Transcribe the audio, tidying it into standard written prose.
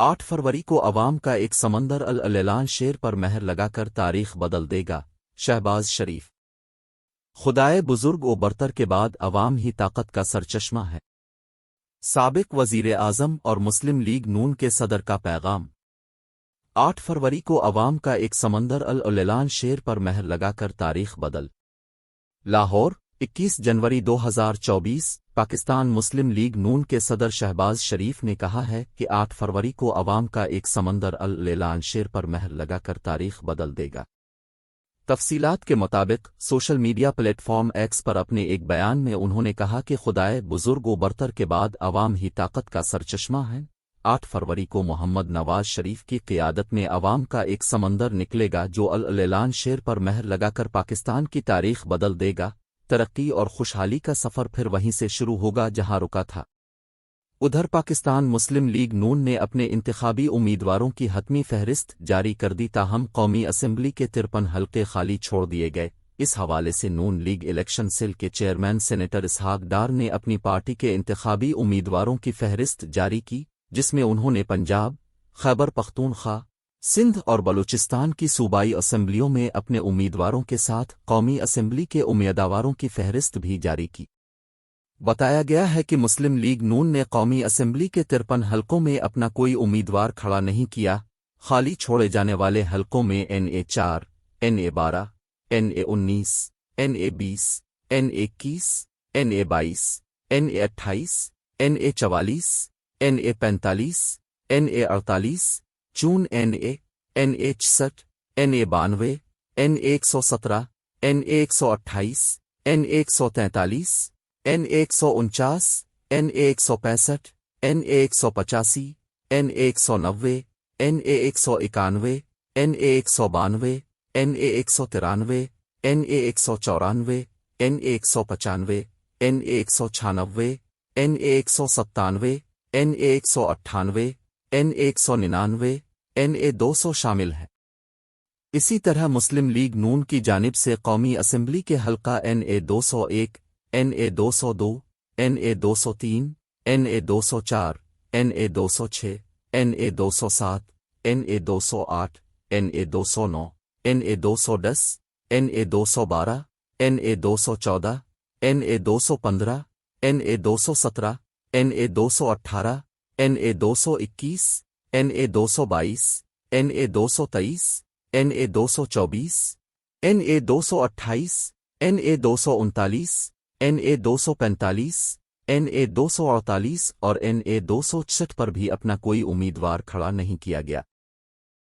8 फरवरी को अवाम का एक समंदर अल-ऐलान शेर पर मेहर लगा कर तारीख बदल देगा। शहबाज शरीफ। खुदाए बुजुर्ग व बरतर के बाद अवाम ही ताकत का सरचश्मा है। साबिक वजीर आज़म और मुस्लिम लीग नून के सदर का पैगाम। 8 फरवरी को अवाम का एक समंदर अल-ऐलान शेर पर मेहर लगाकर तारीख बदल। लाहौर 21 जनवरी 2024। पाकिस्तान मुस्लिम लीग नून के सदर शहबाज शरीफ ने कहा है कि 8 फरवरी को अवाम का एक समंदर अल-ऐलान शेर पर मेहर लगाकर तारीख बदल देगा। तफसीलात के मुताबिक सोशल मीडिया प्लेटफॉर्म एक्स पर अपने एक बयान में उन्होंने कहा कि खुदाए बुजुर्ग व बरतर के बाद अवाम ही ताकत का सरचश्मा है। 8 फरवरी को मोहम्मद नवाज शरीफ की क़ियादत में अवाम का एक समंदर निकलेगा जो अल-ऐलान शेर पर मेहर लगाकर पाकिस्तान की तारीख बदल देगा। तरक्की और खुशहाली का सफ़र फिर वहीं से शुरू होगा जहां रुका था। उधर पाकिस्तान मुस्लिम लीग नून ने अपने इंतखाबी उम्मीदवारों की हतमी फहरिस्त जारी कर दी, ताहम कौमी असम्बली के 53 हल्के खाली छोड़ दिए गए। इस हवाले से नून लीग इलेक्शन सेल के चेयरमैन सेनेटर इसहाक डार ने अपनी पार्टी के इंतखाबी उम्मीदवारों की फहरिस्त जारी की, जिसमें उन्होंने पंजाब, खैबर पख्तूनख्वा, सिंध और बलूचिस्तान की सूबाई असम्बलियों में अपने उम्मीदवारों के साथ कौमी असम्बली के उम्मीदवारों की फहरिस्त भी जारी की। बताया गया है कि मुस्लिम लीग नून ने कौमी असम्बली के 53 हलकों में अपना कोई उम्मीदवार खड़ा नहीं किया। खाली छोड़े जाने वाले हलकों में NA 4, NA 12, NA 19, NA 20, NA 21, NA 22, NA 28, NA 44, NA 45, NA 48, चून NA, NA 66, NA 92, NA 117, NA 128, NA 143, NA 149, NA 165, NA 185, NA 190, NA 191, NA 192, NA 193, NA 194, NA 195, NA 196, NA 197, NA 198, NA 199, NA 200 शामिल है। इसी तरह मुस्लिम लीग नून की जानिब से कौमी assembly के हल्का NA 201, NA 202, NA 203, NA 204, NA 206, NA 207, NA 208, NA 209, NA 210, NA 212, NA 214, NA 215, NA 217, NA 218, NA 221, NA 222, NA 223, NA 224, NA 228, NA 239, NA 245, NA 248 और NA 266 पर भी अपना कोई उम्मीदवार खड़ा नहीं किया गया।